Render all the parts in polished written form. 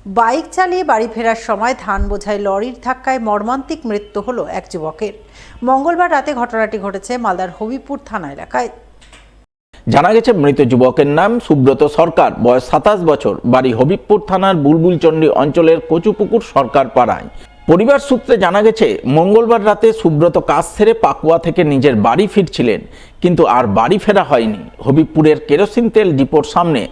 Bike চালিয়ে বাড়ি ফেরার সময় ধান বোঝাই লরির ধাক্কায় মর্মান্তিক মৃত্যু হলো এক যুবকের। মঙ্গলবার রাতে ঘটনাটি ঘটেছে মালদার হবিবপুর থানা এলাকায়। জানা গেছে, মৃত যুবকের নাম সুব্রত সরকার, বয়স 27 বছর, বাড়ি হবিবপুর থানার বুলবুলচন্ডী অঞ্চলের কচুপুকুর সরকার পাড়ায়। পরিবার সূত্রে জানা গেছে, মঙ্গলবার রাতে সুব্রত কাজ সেরে পাকুয়া থেকে নিজের বাড়ি ফিরছিলেন, কিন্তু আর বাড়ি ফেরা হয়নি। হবিবপুরের কেরোসিন তেল ডিপোর সামনে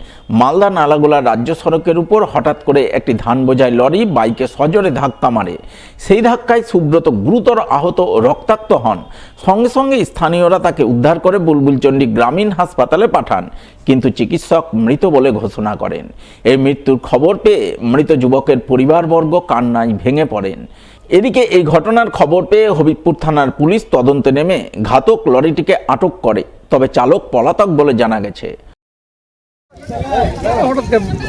মালদা নালাগোলা রাজ্য সড়কের উপর হঠাৎ করে একটি ধান বোঝাই লরি বাইকে সজোরে ধাক্কা মারে। সেই ধাক্কায় সুব্রত গুরুতর আহত ও রক্তাক্ত হন। সঙ্গে সঙ্গে স্থানীয়রা তাকে উদ্ধার করে বুলবুলচন্ডী গ্রামীণ হাসপাতালে পাঠান, কিন্তু চিকিৎসক মৃত বলে ঘোষণা করেন। এই মৃত্যুর খবর পেয়ে মৃত যুবকের পরিবারবর্গ কান্নায় ভেঙে পড়েন। এদিকে এই ঘটনার খবর পেয়ে হবিবপুর থানার পুলিশ তদন্তে নেমে ঘাতক লরিটিকে আটক করে, তবে চালক পলাতক বলে জানা গেছে।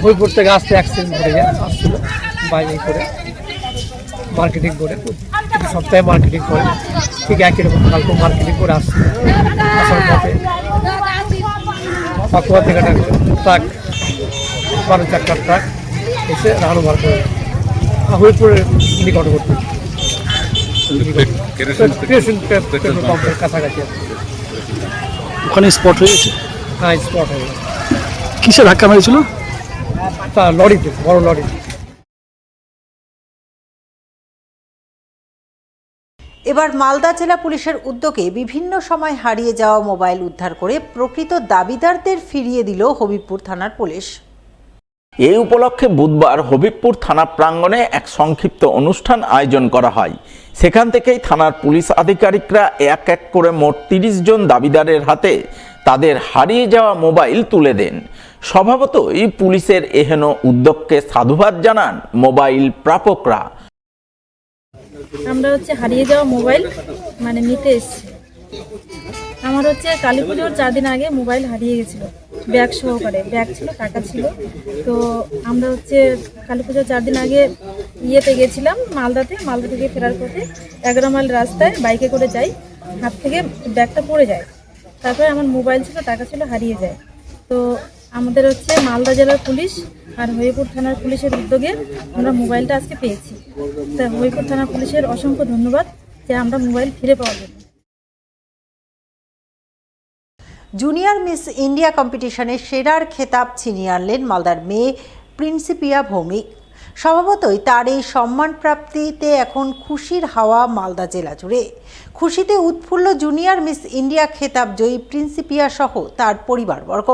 হবিবপুর থেকে আসতে অ্যাক্সিডেন্ট ঘটে যায়, আসছিল বাইরে করে মার্কেটিং করে, প্রতি সপ্তাহে মার্কেটিং করে, ঠিক একই রকম কালকে মার্কেটিং করে আসছিল। আসার পথে পাকুয়া থেকে একটা ট্রাক, 12 চাকার ট্রাক এসে রাহানো বার করে হবিবপুরের নিকটবর্তী পেট্রোল পাম্পের কাছাকাছি ওখানে স্পট হয়ে গেছে। হ্যাঁ, স্পট হয়ে গেছে। কিসে ধাক্কা মেরেছিল? তা লরিতে, বড় লরি। এবার মালদা জেলা পুলিশের উদ্যোগে বিভিন্ন সময় হারিয়ে যাওয়া মোবাইল উদ্ধার করে প্রকৃত দাবিদারদের ফিরিয়ে দিল হবিবপুর থানার পুলিশ। এই উপলক্ষে বুধবার হবিবপুর থানা প্রাঙ্গণে এক সংক্ষিপ্ত অনুষ্ঠান আয়োজন করা হয়। সেখান থেকেই থানার পুলিশ আধিকারিকরা এক এক করে মোট 30 জন দাবিদারের হাতে তাদের হারিয়ে যাওয়া মোবাইল তুলে দেন। স্বভাবতই পুলিশের এহেন উদ্যোগকে সাধুবাদ জানান মোবাইল প্রাপকরা। আমরা হারিয়ে যাওয়া মোবাইল নিতে এসেছি। আমার কালী পুজোর 4 দিন আগে মোবাইল হারিয়ে গেছিলো, ব্যাগ সহকারে। ব্যাগ ছিল, টাকা ছিল। তো আমরা কালী পুজোর 4 দিন আগে ইয়েতে গেছিলাম মালদা থেকে ফেরার পথে 11 মাইল রাস্তায় বাইকে করে যাই, হাত থেকে ব্যাগটা পড়ে যায়। তারপরে আমার মোবাইল ছিল, টাকা ছিল, হারিয়ে যায়। তো আমাদের মালদা জেলার পুলিশ আর হবিবপুর থানার পুলিশের উদ্যোগে আমরা মোবাইলটা আজকে পেয়েছি। তা হবিবপুর থানা পুলিশের অসংখ্য ধন্যবাদ যে আমরা মোবাইল ফিরে পাওয়ার জন্য। জুনিয়র মিস ইন্ডিয়া কম্পিটিশনে সেরার খেতাব ছিনিয়ে আনলেন মালদার মেয়ে প্রিন্সিপিয়া ভৌমিক। স্বভাবতই তার এই সম্মান প্রাপ্তিতে এখন খুশির হাওয়া মালদা জেলা জুড়ে। খুশিতে উৎফুল্ল জুনিয়র মিস ইন্ডিয়া খেতাব জয়ী প্রিন্সিপিয়া সহ তার পরিবারবর্গ।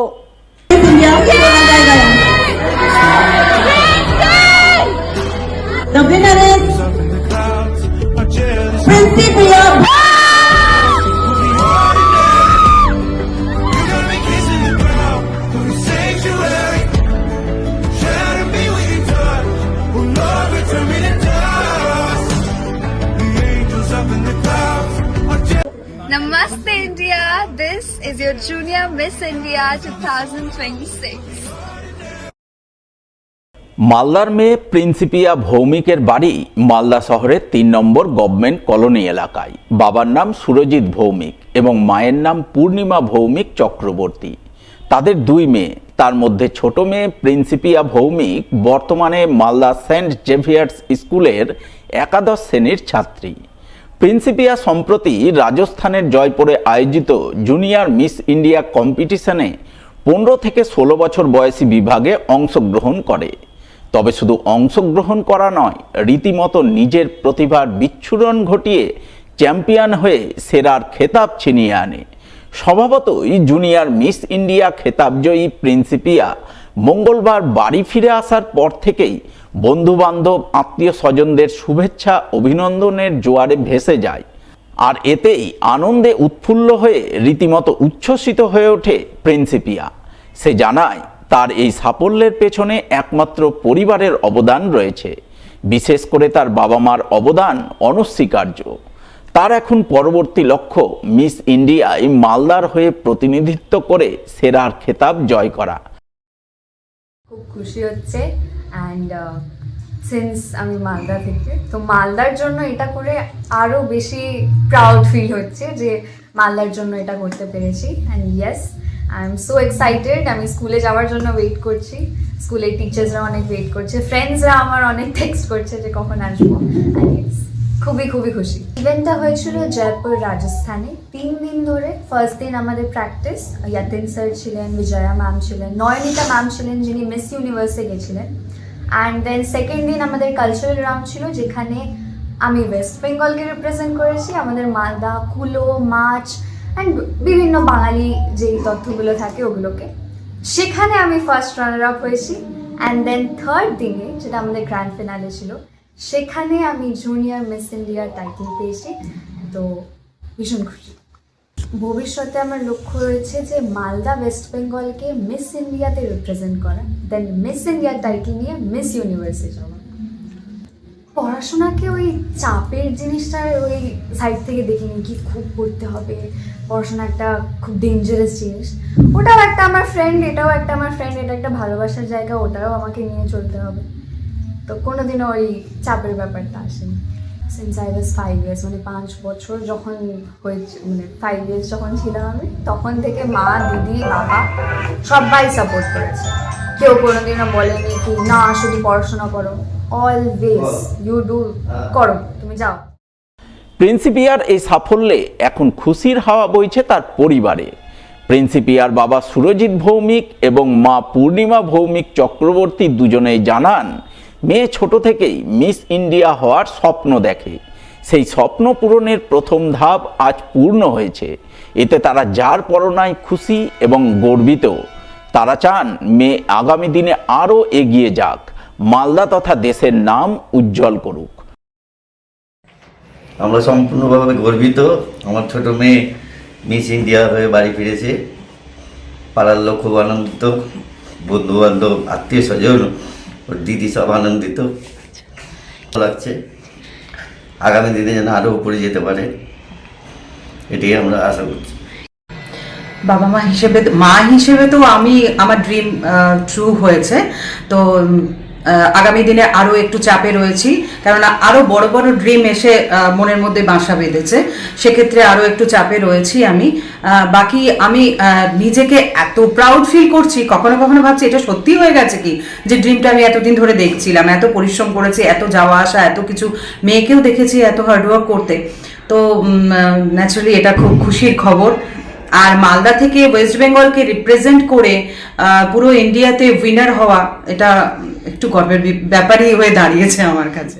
Namaste India, this is your Junior Miss India 2026. মালদার মেয়ে প্রিন্সিপিয়া ভৌমিকের বাড়ি মালদা শহরের 3 নম্বর গভর্নমেন্ট কলোনি এলাকায়। বাবার নাম সুরজিৎ ভৌমিক এবং মায়ের নাম পূর্ণিমা ভৌমিক চক্রবর্তী। তাদের 2 মেয়ে, তার মধ্যে ছোট মেয়ে প্রিন্সিপিয়া ভৌমিক বর্তমানে মালদা সেন্ট জেভিয়ার্স স্কুলের একাদশ শ্রেণীর ছাত্রী। প্রিন্সিপিয়া সম্প্রতি রাজস্থানের জয়পুরে আয়োজিত জুনিয়র মিস ইন্ডিয়া কম্পিটিশনে 15 থেকে 16 বছর বয়সী বিভাগে অংশগ্রহণ করে। তবে শুধু অংশগ্রহণ করা নয়, রীতিমতো নিজের প্রতিভার বিচ্ছুরণ ঘটিয়ে চ্যাম্পিয়ন হয়ে সেরার খেতাব ছিনিয়ে আনে। স্বভাবতই জুনিয়র মিস ইন্ডিয়া খেতাবজয়ী প্রিন্সিপিয়া মঙ্গলবার বাড়ি ফিরে আসার পর থেকেই বন্ধুবান্ধব, আত্মীয় স্বজনদের শুভেচ্ছা অভিনন্দনের জোয়ারে ভেসে যায়। আর এতেই আনন্দে উৎফুল্ল হয়ে রীতিমতো উচ্ছ্বসিত হয়ে ওঠে প্রিন্সিপিয়া। সে জানায়, তার এই সাফল্যের পেছনে একমাত্র পরিবারের অবদান রয়েছে। বিশেষ করে তার বাবা মার অবদান অনস্বীকার্য। তার এখন পরবর্তী লক্ষ্য মিস ইন্ডিয়ায় মালদার হয়ে প্রতিনিধিত্ব করে সেরার খেতাব জয় করা। খুব খুশি হচ্ছে অ্যান্ড সিন্স আমি মালদা থেকে, তো মালদার জন্য এটা করে আরও বেশি প্রাউড ফিল হচ্ছে যে মালদার জন্য এটা করতে পেরেছি। And yes, I am so excited. আমি স্কুলে যাওয়ার জন্য ওয়েট করছি। স্কুলের টিচার্সরা অনেক ওয়েট করছে, ফ্রেন্ডসরা আমার অনেক টেক্সট করছে যে কখন আসবো। খুবই খুবই খুশি। ইভেন্টটা হয়েছিল জয়পুর, রাজস্থানে, 3 দিন ধরে। ফার্স্ট দিন আমাদের প্র্যাকটিস, ইয়াতিন স্যার ছিলেন, বিজয়া ম্যাম ছিলেন, নয়নিতা ম্যাম ছিলেন যিনি মিস ইউনিভার্সে গেছিলেন। অ্যান্ড দেন সেকেন্ড দিন আমাদের কালচারাল রাউন্ড ছিল, যেখানে আমি ওয়েস্ট বেঙ্গলকে রিপ্রেজেন্ট করেছি, আমাদের মালদা, কুলো, মাছ অ্যান্ড বিভিন্ন বাঙালি যেই তথ্যগুলো থাকে ওগুলোকে। সেখানে আমি ফার্স্ট রানার আপ হয়েছি। অ্যান্ড দেন থার্ড দিনে, যেটা আমাদের গ্র্যান্ড ফিনালে ছিল, সেখানে আমি জুনিয়র মিস ইন্ডিয়ার টাইটেল পেয়েছি। তো ভীষণ খুশি। ভবিষ্যতে আমার লক্ষ্য রয়েছে যে মালদা ওয়েস্ট বেঙ্গলকে মিস ইন্ডিয়াতে রিপ্রেজেন্ট করা, দেন মিস ইন্ডিয়ার টাইটেল নিয়ে মিস ইউনিভার্সে যাওয়া। পড়াশোনাকে ওই চাপের জিনিসটার ওই সাইড থেকে দেখিনি কি খুব পড়তে হবে, পড়াশোনা একটা খুব ডেঞ্জারাস জিনিস। ওটাও একটা আমার ফ্রেন্ড, এটাও একটা আমার ফ্রেন্ড, এটা একটা ভালোবাসার জায়গা, ওটাও আমাকে নিয়ে চলতে হবে। তো কোনোদিনও ওই চাপের ব্যাপারটা আসেনি। সিন্স আই ওয়াজ 5 ইয়ার্স, মানে 5 বছর যখন হয়েছে, মানে 5 ইয়ার্স যখন ছিলাম আমি, তখন থেকে মা, দিদি, বাবা সবাই সাপোর্ট করেছে। কেউ কোনোদিনও বলেনি কি না শুধু পড়াশোনা করো, অলওয়েজ ইউ ডু, করো, তুমি যাও। প্রিন্সিপিয়ার এই সাফল্যে এখন খুশির হাওয়া বইছে তার পরিবারে। প্রিন্সিপিয়ার বাবা সুরজিৎ ভৌমিক এবং মা পূর্ণিমা ভৌমিক চক্রবর্তী দুজনেই জানান, মেয়ে ছোট থেকেই মিস ইন্ডিয়া হওয়ার স্বপ্ন দেখে। সেই স্বপ্ন পূরণের প্রথম ধাপ আজ পূর্ণ হয়েছে। এতে তারা যার পরনায় খুশি এবং গর্বিত। তারা চান মেয়ে আগামী দিনে আরও এগিয়ে যাক, মালদা তথা দেশের নাম উজ্জ্বল করুক। আমরা সম্পূর্ণভাবে গর্বিত। আমার ছোট মেয়ে মিস ইন্ডিয়া হয়ে বাড়ি ফিরেছে। পাড়ার লোক খুব আনন্দিত, বন্ধুবান্ধব, আত্মীয় স্বজন, ওর দিদি সব আনন্দিত লাগছে। আগামী দিনে যেন আরও উপরে যেতে পারে, এটাই আমরা আশা করছি। বাবা মা হিসেবে তো আমি, আমার ড্রিম ট্রু হয়েছে। তো আগামী দিনে আরও একটু চাপে রয়েছি, কেননা আরও বড় বড় ড্রিম এসে মনের মধ্যে বাসা বেঁধেছে। সেক্ষেত্রে আরও একটু চাপে রয়েছি আমি। বাকি আমি নিজেকে এত প্রাউড ফিল করছি, কখনো কখনো ভাবছি এটা সত্যি হয়ে গেছে কি, যে ড্রিমটা আমি এতদিন ধরে দেখছিলাম। এত পরিশ্রম করেছি, এত যাওয়া আসা, এত কিছু, মেয়েকেও দেখেছি এত হার্ডওয়ার্ক করতে। তো ন্যাচারালি এটা খুব খুশির খবর। আর মালদা থেকে ওয়েস্ট বেঙ্গলকে রিপ্রেজেন্ট করে পুরো ইন্ডিয়াতে উইনার হওয়া, এটা একটু গর্বের ব্যাপারই হয়ে দাঁড়িয়েছে আমার কাছে।